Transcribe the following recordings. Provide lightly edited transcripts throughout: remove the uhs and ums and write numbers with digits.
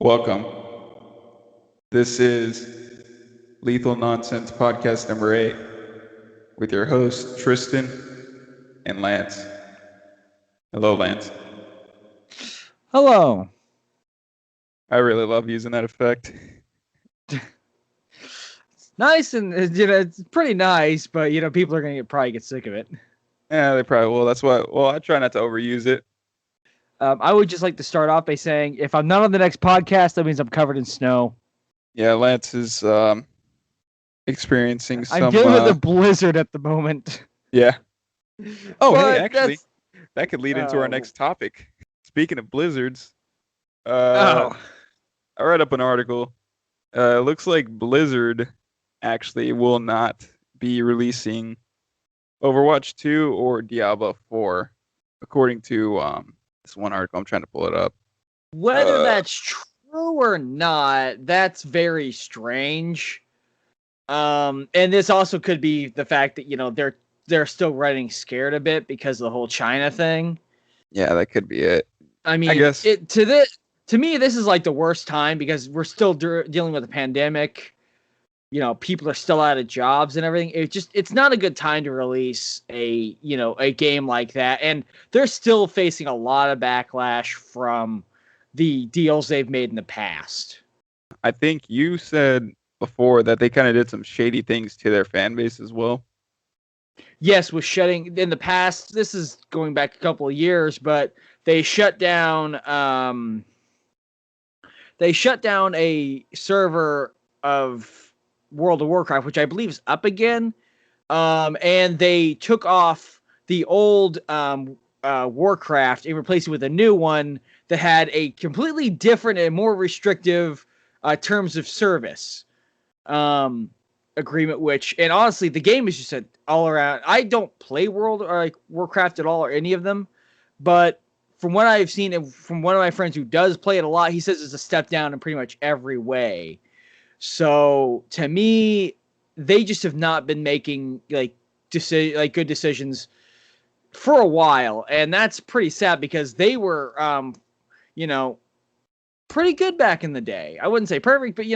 Welcome. This is Lethal Nonsense Podcast number 8 with your hosts, Tristan and Lance. Hello, Lance. Hello. I really love using that effect. Nice, and it's pretty nice, but people are gonna probably get sick of it. Yeah, they probably will. That's why. Well, I try not to overuse it. I would just like to start off by saying, if I'm not on the next podcast, that means I'm covered in snow. Yeah, Lance is experiencing some. I'm dealing with a blizzard at the moment. Yeah. Oh, But hey, actually, that could lead into our next topic. Speaking of blizzards, I read up an article. It looks like Blizzard actually will not be releasing Overwatch 2 or Diablo 4, according to this one article. I'm trying to pull it up. Whether that's true or not, that's very strange. And this also could be the fact that they're still running scared a bit because of the whole China thing. Yeah, that could be it. I mean, I guess to me, this is like the worst time because we're still dealing with a pandemic. People are still out of jobs and everything. It's not a good time to release a game like that. And they're still facing a lot of backlash from the deals they've made in the past. I think you said before that they kind of did some shady things to their fan base as well. Yes, with shutting in the past. This is going back a couple of years, but they shut down. They shut down a server of World of Warcraft, which I believe is up again. And they took off the old Warcraft and replaced it with a new one that had a completely different and more restrictive terms of service agreement. And honestly, the game is just an all around. I don't play World or Warcraft at all or any of them, but from what I've seen and from one of my friends who does play it a lot, he says it's a step down in pretty much every way. So to me, they just have not been making good decisions for a while, and that's pretty sad because they were, pretty good back in the day. I wouldn't say perfect, but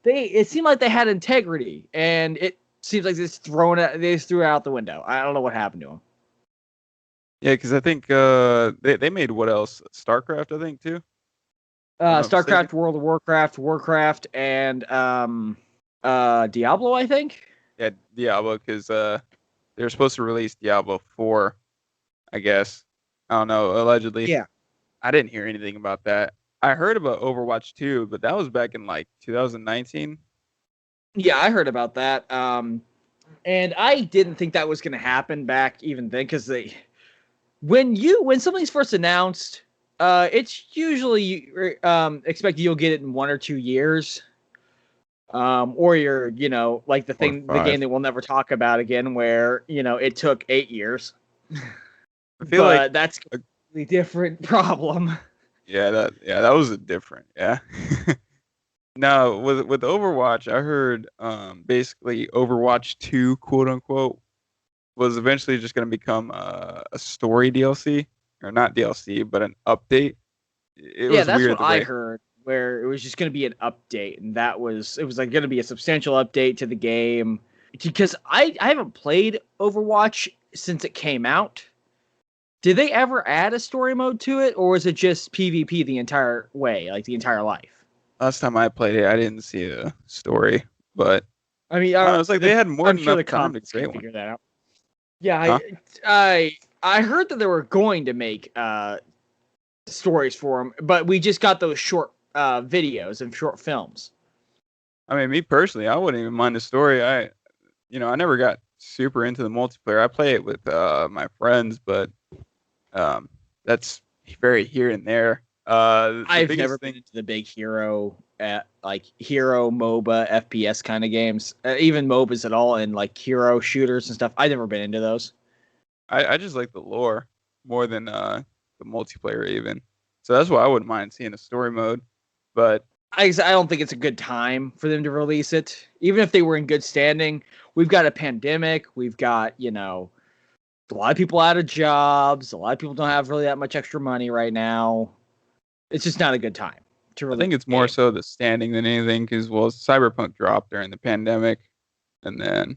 it seemed like they had integrity, and it seems like they threw it out the window. I don't know what happened to them. Yeah, because I think they made what else? StarCraft, I think, too. StarCraft, World of Warcraft, and Diablo, I think. Yeah, Diablo, because they're supposed to release Diablo 4, I guess. I don't know, allegedly. Yeah. I didn't hear anything about that. I heard about Overwatch 2, but that was back in 2019. Yeah, I heard about that. And I didn't think that was going to happen back even then, because when something's first announced, it's usually expected you'll get it in 1 or 2 years. Or you're, the game that we'll never talk about again, where, it took 8 years. I feel like that's a completely different problem. Yeah, that was a different, yeah. No, with Overwatch, I heard basically Overwatch 2, quote unquote, was eventually just going to become a story DLC, or not DLC, but an update. That's weird what I heard, where it was just going to be an update, and it was like going to be a substantial update to the game. Because I haven't played Overwatch since it came out. Did they ever add a story mode to it, or was it just PvP the entire way, like the entire life? Last time I played it, I didn't see a story, but I mean, it's like they had more than enough time to figure that out. Yeah, huh? I heard that they were going to make stories for them, but we just got those short videos and short films. I mean, me personally, I wouldn't even mind the story. I never got super into the multiplayer. I play it with my friends, but that's very here and there. I've never been into the big hero MOBA FPS kind of games, even MOBAs at all, and like hero shooters and stuff. I've never been into those. I just like the lore more than the multiplayer even. So that's why I wouldn't mind seeing a story mode. But I don't think it's a good time for them to release it. Even if they were in good standing, we've got a pandemic. We've got, a lot of people out of jobs. A lot of people don't have really that much extra money right now. It's just not a good time. to I release think it's the more game. so the standing than anything, because well, Cyberpunk dropped during the pandemic, and then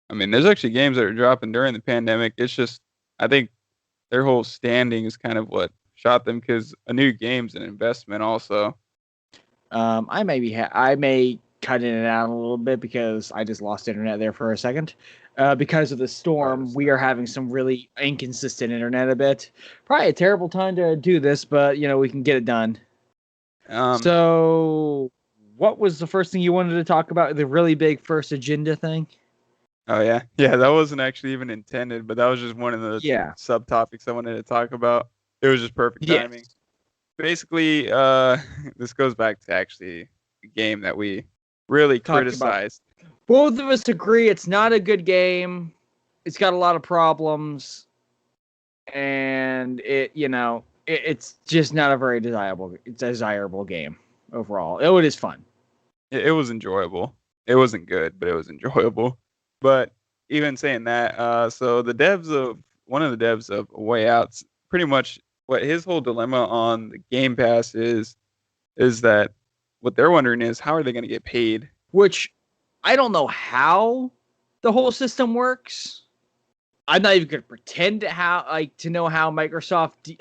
I mean, there's actually games that are dropping during the pandemic. It's just I think their whole standing is kind of what shot them, because a new game's an investment also. I may cut in and out a little bit because I just lost internet there for a second. Because of the storm, we are having some really inconsistent internet a bit. Probably a terrible time to do this, but we can get it done. Um, So, what was the first thing you wanted to talk about? The really big first agenda thing? oh yeah, yeah, that wasn't actually even intended, but that was just one of the Yeah. subtopics I wanted to talk about. It was just perfect timing. Yes. Basically, this goes back to actually a game that we really Talked about. criticized. Both of us agree it's not a good game. It's got a lot of problems, and it's just not a very desirable game overall. Oh, it is fun. It was enjoyable. It wasn't good, but it was enjoyable. But even saying that, so one of the devs of Way Out's pretty much what his whole dilemma on the Game Pass is that what they're wondering is how are they going to get paid? Which I don't know how the whole system works. I'm not even gonna pretend to know how Microsoft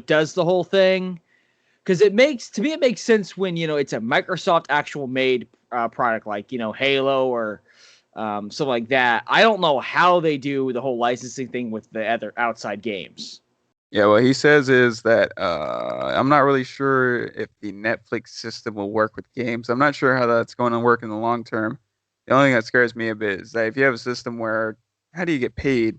does the whole thing, because it makes sense when it's a Microsoft actual made product like Halo or something like that. I don't know how they do the whole licensing thing with the other outside games. Yeah, what he says is that I'm not really sure if the Netflix system will work with games. I'm not sure how that's going to work in the long term. The only thing that scares me a bit is that if you have a system where how do you get paid?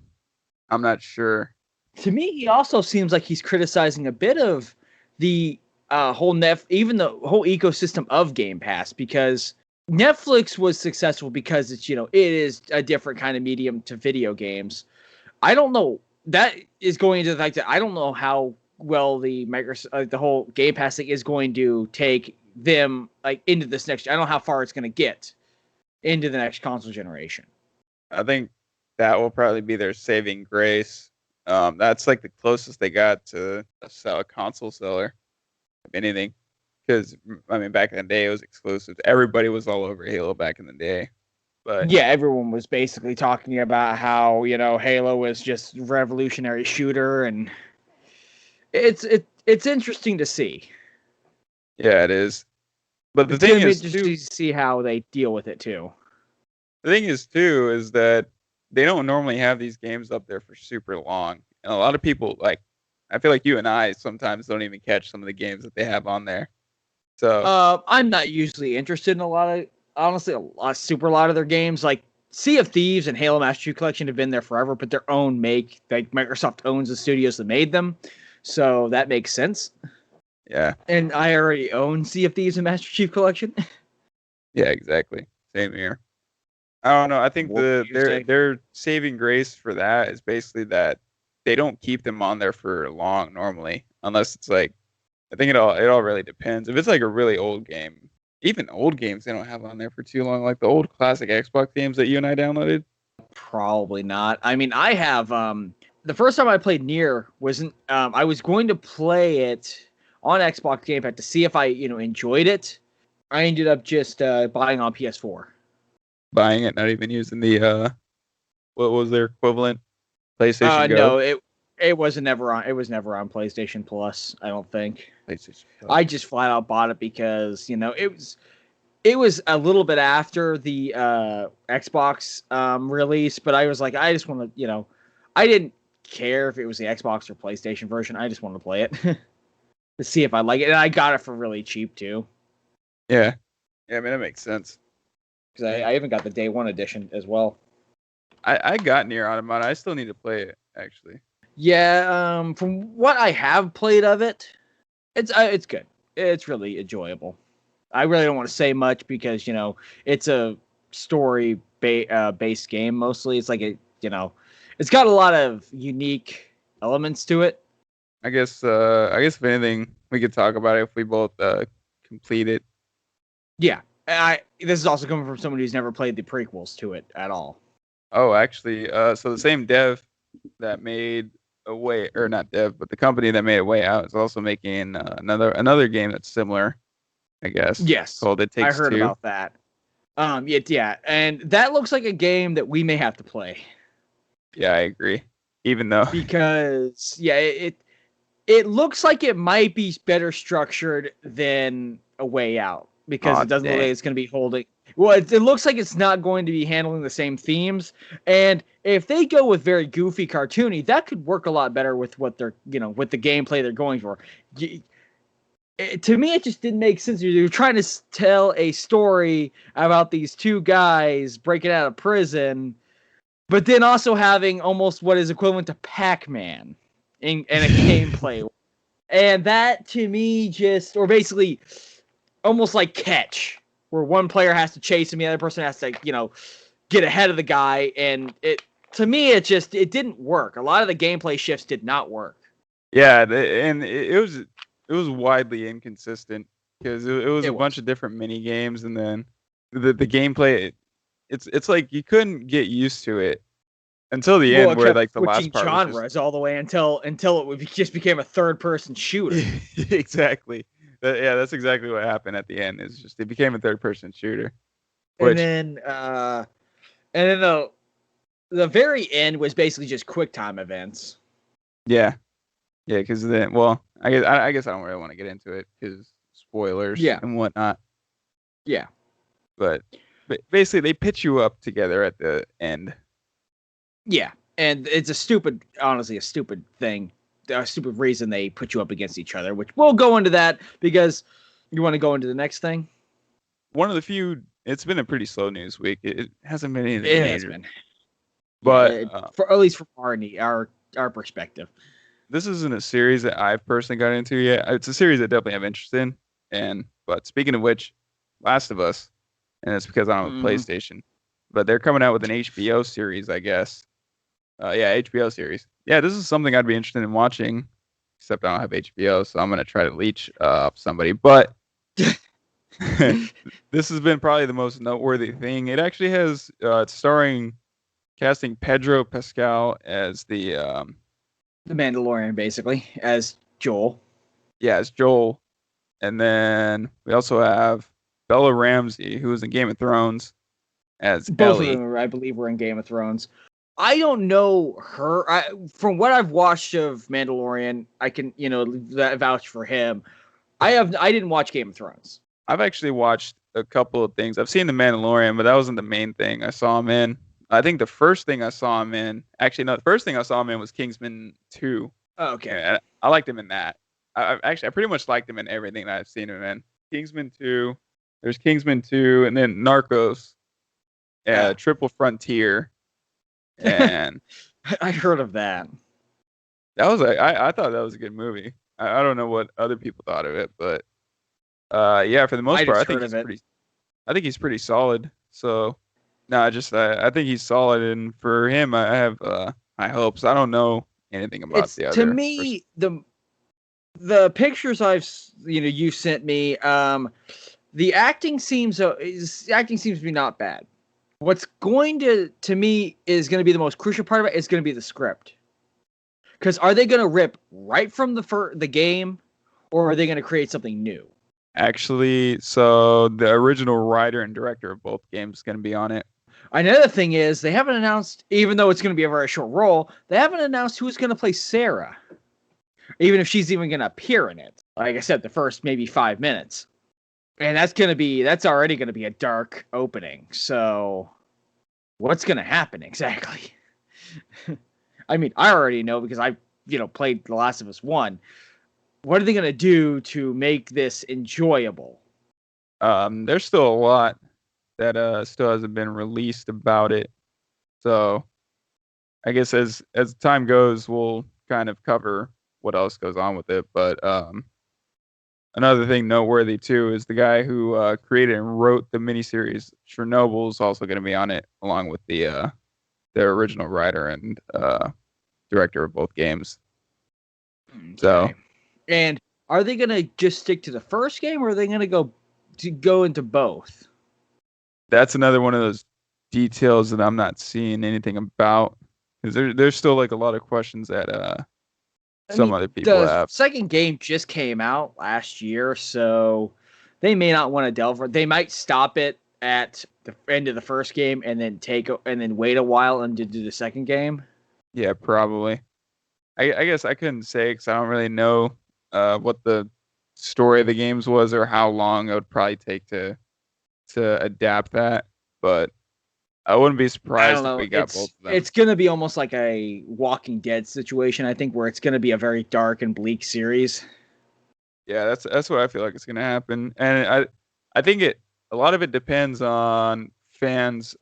I'm not sure. To me, he also seems like he's criticizing a bit of the even the whole ecosystem of Game Pass, because Netflix was successful because it is a different kind of medium to video games. I don't know. That is going into the fact that I don't know how well the Microsoft, the whole Game Pass thing is going to take them into this next. I don't know how far it's going to get into the next console generation. I think that will probably be their saving grace. That's like the closest they got to a console seller, if anything. Because I mean, back in the day, it was exclusive. Everybody was all over Halo back in the day. But Yeah, everyone was basically talking about how Halo was just revolutionary shooter, and it's interesting to see. yeah, it is. But the It's thing going to be is interesting too. to see how they deal with it too. The thing is too is that they don't normally have these games up there for super long, and a lot of people like. I feel like you and I sometimes don't even catch some of the games that they have on there. So I'm not usually interested in a lot of, honestly, a lot of their games. Like Sea of Thieves and Halo Master Chief Collection have been there forever, but their own make. Like Microsoft owns the studios that made them, so that makes sense. yeah, And I already own Sea of Thieves and Master Chief Collection. yeah, exactly. Same here. I don't know. I think What would you say? their saving grace for that is basically that they don't keep them on there for long normally, unless it's like I think it all really depends. If it's like a really old game, even old games they don't have on there for too long, like the old classic Xbox games that you and I downloaded. Probably not. I mean, I have the first time I played Nier wasn't I was going to play it on Xbox Game Pass to see if I, enjoyed it. I ended up just buying on PS4. Buying it, not even using the what was their equivalent? PlayStation Go. No, it wasn't never on. It was never on PlayStation Plus. I don't think. PlayStation Plus. I just flat out bought it because it was a little bit after the Xbox release, but I was like, I just want to, I didn't care if it was the Xbox or PlayStation version. I just wanted to play it to see if I like it, and I got it for really cheap too, Yeah. Yeah, I mean that makes sense. because I even got the day one edition as well. I got Near Automata. I still need to play it actually. Yeah, from what I have played of it, it's good. It's really enjoyable. I really don't want to say much because it's a story based game mostly. It's like it's got a lot of unique elements to it. I guess if anything we could talk about it if we both complete it. Yeah, this is also coming from someone who's never played the prequels to it at all. Oh, actually, so the same dev that made a way, or not dev, but the company that made A Way Out is also making another game that's similar, I guess. Yes, Called It I Takes heard Two. about that. Yeah, and that looks like a game that we may have to play. Yeah, I agree. Even though, Because it looks like it might be better structured than A Way Out because oh it doesn't look like dang, it's going to be holding. Well, it looks like it's not going to be handling the same themes, and if they go with very goofy, cartoony, that could work a lot better with what they're with the gameplay they're going for. To me, it just didn't make sense. You're trying to tell a story about these two guys breaking out of prison, but then also having almost what is equivalent to Pac-Man in a gameplay. And that to me or basically almost like Catch, where one player has to chase him, the other person has to, get ahead of the guy. And to me, it didn't work. A lot of the gameplay shifts did not work. yeah, and it was widely inconsistent because it was a bunch of different mini games, and then the gameplay. It's like you couldn't get used to it until the end, where like the last part was genres all the way until it just became a third-person shooter. Exactly. Yeah, that's exactly what happened at the end. It's just it became a third-person shooter. And then the very end was basically just quick time events. Yeah, because then, well, I guess I don't really want to get into it because spoilers and whatnot. Yeah, but basically they pitch you up together at the end. Yeah, and it's honestly, a stupid thing, a stupid reason they put you up against each other. Which we'll go into that because you want to go into the next thing. One of the few. It's been a pretty slow news week. It hasn't been anything major. Has been. But for at least from our perspective, this isn't a series that I've personally got into yet. It's a series that definitely have interest in. But speaking of which, Last of Us, and it's because I don't have a PlayStation. But they're coming out with an HBO series, I guess. HBO series. Yeah, this is something I'd be interested in watching, except I don't have HBO, so I'm gonna try to leech up somebody. But this has been probably the most noteworthy thing. It actually has it's casting Pedro Pascal as the Mandalorian, basically, as Joel. Yeah, as Joel, and then we also have Bella Ramsey, who was in Game of Thrones, as both Ellie. of them, I believe, were in Game of Thrones. I don't know her. From what I've watched of Mandalorian, I can vouch for him. I didn't watch Game of Thrones. I've actually watched a couple of things. I've seen The Mandalorian, but that wasn't the main thing I saw him in. I think the first thing I saw him in, the first thing I saw him in was Kingsman 2. Oh, okay. And I liked him in that. I pretty much liked him in everything that I've seen him in. Kingsman 2, there's Kingsman 2, and then Narcos, Triple Frontier, and I heard of that. That was I thought that was a good movie. I don't know what other people thought of it, but yeah, for the most part, I think he's pretty solid. So, no, I think he's solid, and for him, I have high hopes. I don't know anything about the other. To me, the pictures you sent me, the acting seems to be not bad. What's going to me is going to be the most crucial part of it is going to be the script. Because are they going to rip right from the game, or are they going to create something new? Actually, so the original writer and director of both games is going to be on it. Another thing is they haven't announced, even though it's going to be a very short role, they haven't announced who's going to play Sarah. Even if she's even going to appear in it. Like I said, the first maybe 5 minutes. And that's already going to be a dark opening. So what's going to happen exactly? I mean, I already know because I, played The Last of Us 1. What are they going to do to make this enjoyable? There's still a lot that still hasn't been released about it. So I guess as time goes, we'll kind of cover what else goes on with it. But another thing noteworthy too is the guy who created and wrote the miniseries Chernobyl is also going to be on it, along with the original writer and director of both games. Okay. So, and are they going to just stick to the first game, or are they going to go into both? That's another one of those details that I'm not seeing anything about, because there's still like a lot of questions that some other people the have. second game just came out last year, so they may not want to delve. They might stop it at the end of the first game and then wait a while and do the second game. Yeah, probably. I guess I couldn't say because I don't really know what the story of the games was or how long it would probably take to adapt that. But I wouldn't be I don't surprised if know. we got both of them. It's gonna be almost like a Walking Dead situation, I think, where it's gonna be a very dark and bleak series. Yeah, that's what I feel like is going to happen, and I think a lot of it depends on fans'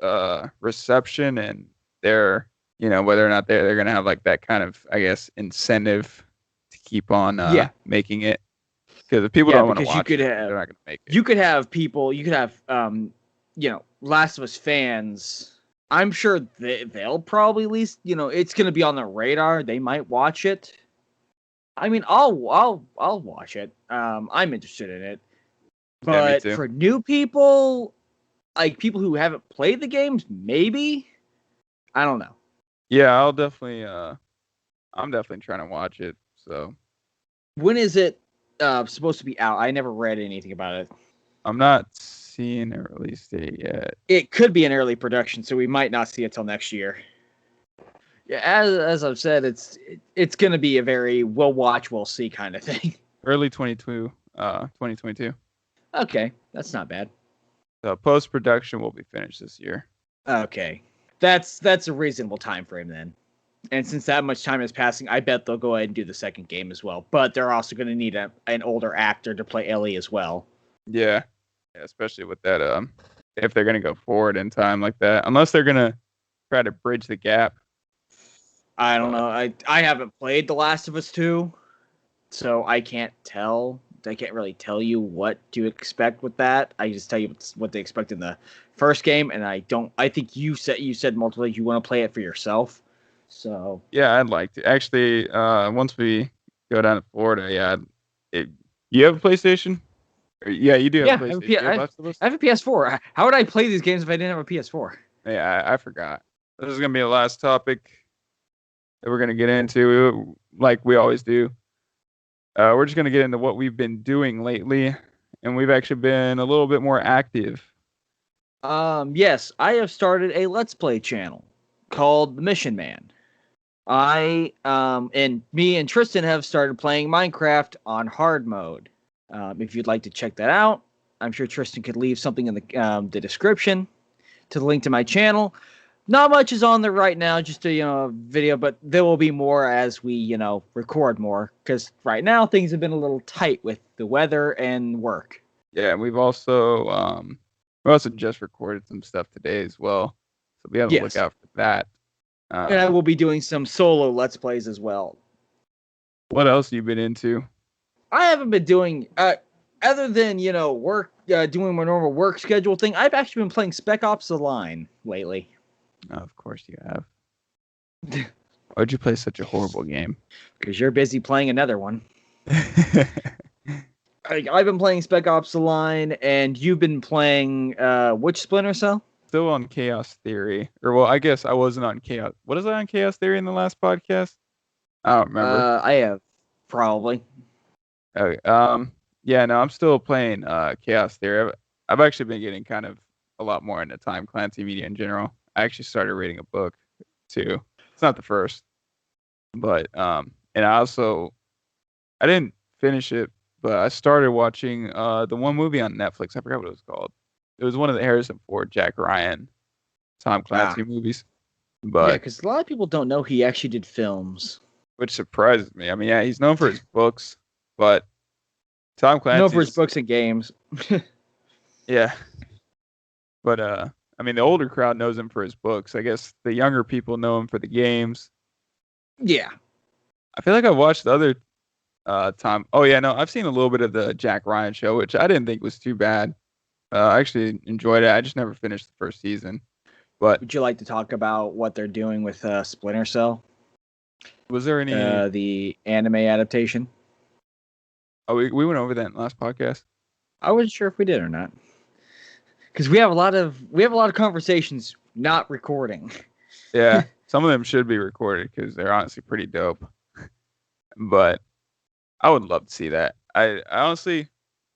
reception and their whether or not they're going to have like that kind of, I guess, incentive to keep on Yeah, making it. Because if people yeah, don't want to because watch it, they're not going to make it. you could have people, Last of Us fans. I'm sure they'll probably at least, it's gonna be on their radar. They might watch it. I mean, I'll watch it. I'm interested in it. Yeah, me But too. for new people, like people who haven't played the games, maybe. I don't know. Yeah, I'll definitely. I'm definitely trying to watch it. So When is it supposed to be out? I never read anything about it. I'm not seeing a release date yet. It could be an early production, so we might not see it till next year. Yeah, as I've said, it's going to be a very we'll watch, we'll see kind of thing. Early 2022. Okay, that's not bad. So post production will be finished this year. Okay, that's a reasonable time frame then. And since that much time is passing, I bet they'll go ahead and do the second game as well. But they're also going to need an older actor to play Ellie as well. Yeah, especially with that. If they're gonna go forward in time like that, unless they're gonna try to bridge the gap. I don't know. I haven't played The Last of Us 2, so I can't tell. I can't really tell you what to expect with that. I just tell you what they expect in the first game, and I think you said multiple times you want to play it for yourself. So Yeah, I'd like to actually. Once we go down to Florida, yeah. You have a PlayStation? Yeah, you do have a PlayStation. I have a PS4. How would I play these games if I didn't have a PS4? Yeah, I forgot. This is gonna be the last topic that we're gonna get into, like we always do. We're just gonna get into what we've been doing lately, and we've actually been a little bit more active. Yes, I have started a Let's Play channel called The Mission Man. And me and Tristan have started playing Minecraft on hard mode. If you'd like to check that out, I'm sure Tristan could leave something in the description to the link to my channel. Not much is on there right now, just a video, but there will be more as we record more, because right now things have been a little tight with the weather and work. Yeah, we've also just recorded some stuff today as well, so be on the lookout for that. And I will be doing some solo Let's Plays as well. What else have you been into? I haven't been doing other than work, doing my normal work schedule thing. I've actually been playing Spec Ops: The Line lately. Oh, of course you have. Why'd you play such a horrible game? Because you're busy playing another one. I've been playing Spec Ops: The Line, and you've been playing which Splinter Cell? Still on Chaos Theory, or well, I guess I wasn't on Chaos. What is I on Chaos Theory in the last podcast? I don't remember. I have probably. Okay. Yeah, no, I'm still playing Chaos Theory. I've actually been getting kind of a lot more into Tom Clancy media in general. I actually started reading a book too. It's not the first, but and I didn't finish it, but I started watching the one movie on Netflix. I forgot what it was called. It was one of the Harrison Ford, Jack Ryan, Tom Clancy movies. But yeah, because a lot of people don't know he actually did films, which surprises me. I mean, yeah, he's known for his books, but Tom Clancy known for his books and games. Yeah, but I mean, the older crowd knows him for his books. I guess the younger people know him for the games. Yeah, I feel like I've watched the other Tom. Oh yeah, no, I've seen a little bit of the Jack Ryan show, which I didn't think was too bad. I actually enjoyed it. I just never finished the first season. But would you like to talk about what they're doing with Splinter Cell? Was there any the anime adaptation? Oh, we went over that in the last podcast. I wasn't sure if we did or not, because we have a lot of conversations not recording. Yeah, some of them should be recorded because they're honestly pretty dope. but I would love to see that. I honestly,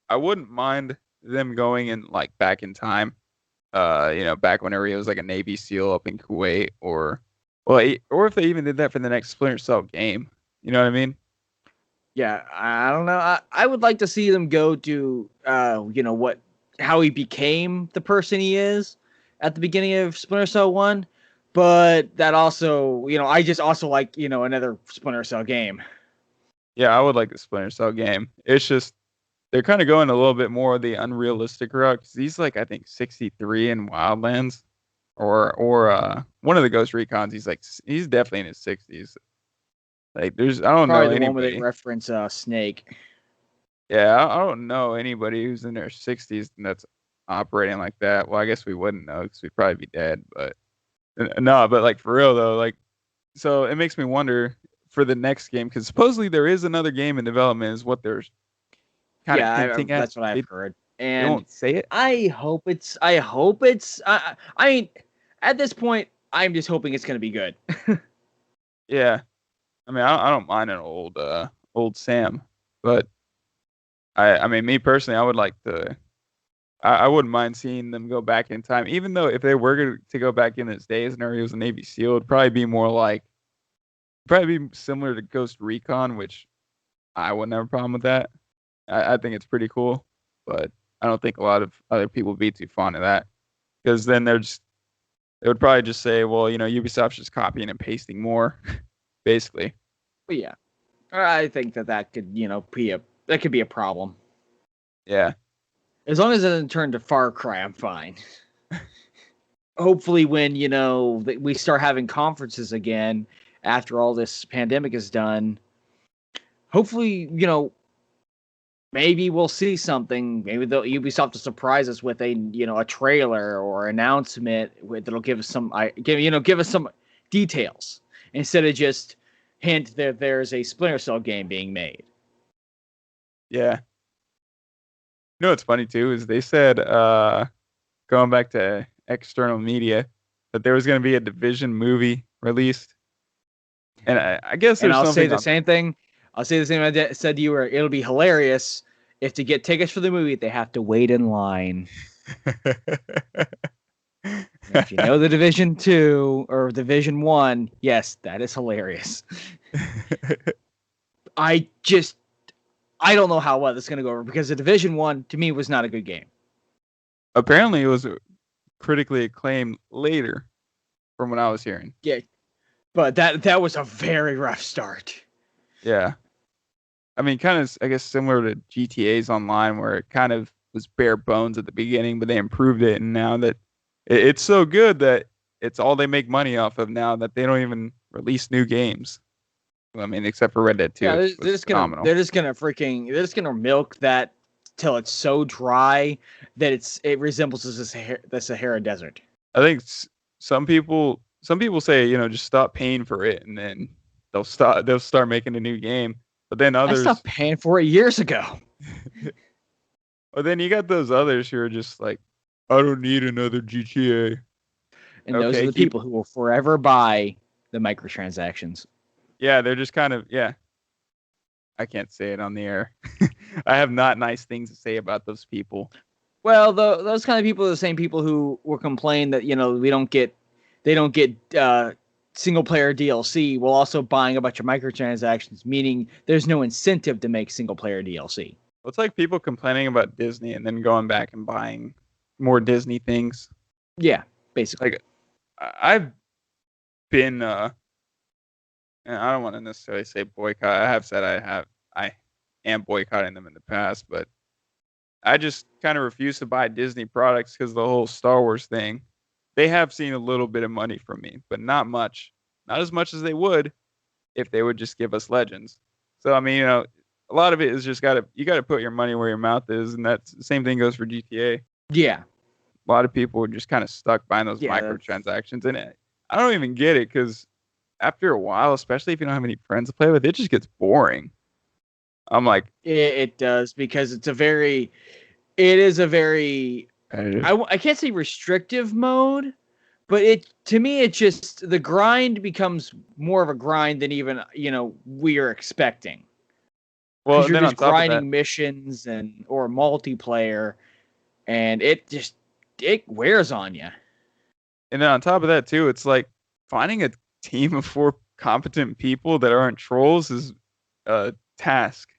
I wouldn't mind them going in like back in time. Back whenever he was like a Navy SEAL up in Kuwait, or or if they even did that for the next Splinter Cell game. You know what I mean? Yeah, I don't know. I would like to see them go to how he became the person he is at the beginning of Splinter Cell 1, but that also, I just also like, another Splinter Cell game. Yeah, I would like the Splinter Cell game. It's just they're kind of going a little bit more of the unrealistic route because he's like I think 63 in Wildlands, or one of the Ghost Recons. He's definitely in his 60s. Like I don't know Probably the one where they anybody. reference Snake. Yeah, I don't know anybody who's in their 60s and that's operating like that. Well, I guess we wouldn't know because we'd probably be dead. But no, but like for real though, like so it makes me wonder for the next game because supposedly there is another game in development. Is what they're kind of Yeah, hinting at. that's what I've heard, They and won't say it. I hope it's. I hope it's. I mean, at this point, I'm just hoping it's going to be good. Yeah, I mean I don't mind an old Sam, but I mean me personally I would like to. I wouldn't mind seeing them go back in time, even though if they were to go back in his days and he was a Navy SEAL, it'd probably be more like probably be similar to Ghost Recon, which I wouldn't have a problem with that. I think it's pretty cool, but I don't think a lot of other people would be too fond of that because then they would probably just say, well, Ubisoft's just copying and pasting more, basically. But yeah, I think that could be a problem. Yeah. As long as it doesn't turn to Far Cry, I'm fine. Hopefully, when we start having conferences again after all this pandemic is done, hopefully maybe we'll see something. Maybe Ubisoft will surprise us with a trailer or announcement that'll give us give us some details instead of just hint that there's a Splinter Cell game being made. Yeah. You know what's funny too is they said going back to external media that there was going to be a Division movie released, and I guess And there's I'll say something the on. same thing. I'll say the same I said to you. Where it'll be hilarious if to get tickets for the movie they have to wait in line. If you know the Division 2 or Division 1, yes, that is hilarious. I don't know how well this is going to go over because the Division 1 to me was not a good game. Apparently, it was critically acclaimed later, from what I was hearing. Yeah, but that was a very rough start. Yeah, I mean, kind of, I guess, similar to GTA's Online, where it kind of was bare bones at the beginning, but they improved it, and now that it's so good that it's all they make money off of now that they don't even release new games. I mean, except for Red Dead 2, Yeah, which they're was just gonna phenomenal. they're just gonna milk that till it's so dry that it resembles the Sahara Desert. I think some people say just stop paying for it, and then they'll start making a new game. But then I others, stopped paying for it years ago. but then you got those others who are just like, I don't need another GTA. And those are Okay, the keep people who will forever buy the microtransactions. yeah, they're just kind of yeah. I can't say it on the air. I have not nice things to say about those people. Well, those kind of people are the same people who will complain that they don't get single player DLC while also buying a bunch of microtransactions, meaning there's no incentive to make single player DLC. Well, it's like people complaining about Disney and then going back and buying more Disney things. Yeah, basically. Like I've been and I don't want to necessarily say boycott. I have said I am boycotting them in the past, but I just kind of refuse to buy Disney products because the whole Star Wars thing. They have seen a little bit of money from me, but not much. Not as much as they would if they would just give us Legends. So I mean, a lot of it is just you gotta put your money where your mouth is, and that's the same thing goes for GTA. Yeah. A lot of people are just kind of stuck buying those microtransactions, and I don't even get it because after a while, especially if you don't have any friends to play with, it just gets boring. I'm like, it does because it is a very competitive. I can't say restrictive mode, But to me, it just the grind becomes more of a grind than even we are expecting. Well, Because and you're then on just top of that, grinding missions or multiplayer, and it wears on you. and then on top of that too, it's like finding a team of 4 competent people that aren't trolls is a task.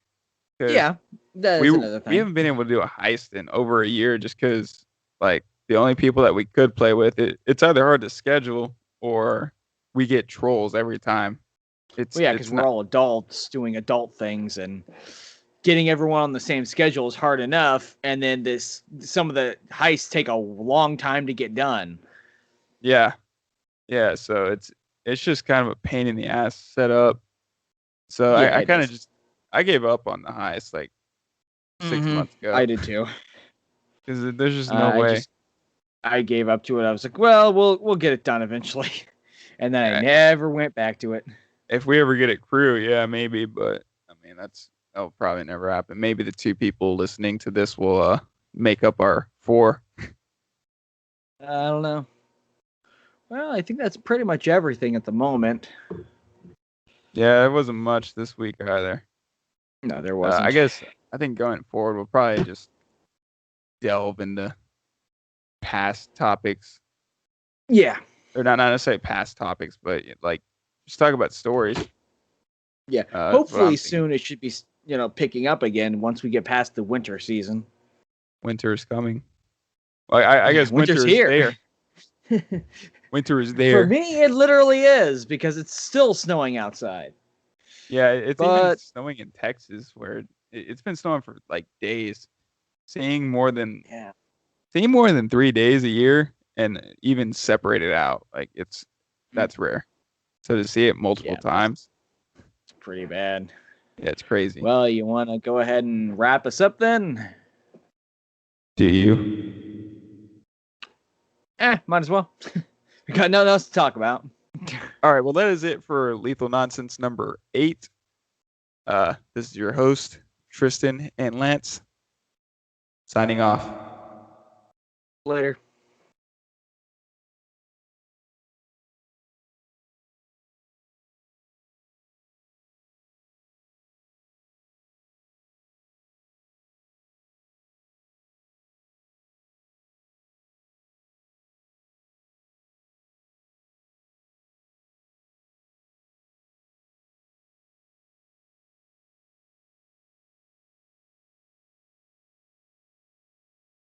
Yeah, that is another We thing. haven't been able to do a heist in over a year just because like the only people that we could play with it's either hard to schedule or we get trolls every time. Well, yeah, because It's we're not. all adults doing adult things, and getting everyone on the same schedule is hard enough. And then some of the heists take a long time to get done. Yeah, yeah. So it's just kind of a pain in the ass setup. So Yeah, I it kind of is. just I gave up on the heist like 6 months ago I did too. because there's just no I way. just I gave up to it. I was like, well, we'll get it done eventually, and then I Uh, never went back to it. If we ever get a crew, yeah, maybe. But I mean, that'll probably never happen. Maybe the 2 people listening to this will make up our 4. I don't know. Well, I think that's pretty much everything at the moment. Yeah, it wasn't much this week either. No, there wasn't. I guess I think going forward we'll probably just delve into past topics, Yeah. or not necessarily past topics, but like just talk about stories. Yeah. That's what Hopefully I'm thinking. soon it should be, picking up again once we get past the winter season. Winter is coming. Well, I Yeah, guess winter's winter is here. there. Winter is For there. me, it literally is because it's still snowing outside. Yeah, it's even But snowing in Texas where it's been snowing for like days. Seeing more than yeah, seeing more than 3 days a year and even separated out, like that's rare. So to see it multiple yeah, that's times, pretty bad. yeah, it's crazy. Well, you want to go ahead and wrap us up then? Do you? Might as well. We got nothing else to talk about. All right, well that is it for Lethal Nonsense number 8. This is your host, Tristan and Lance, signing off. Later.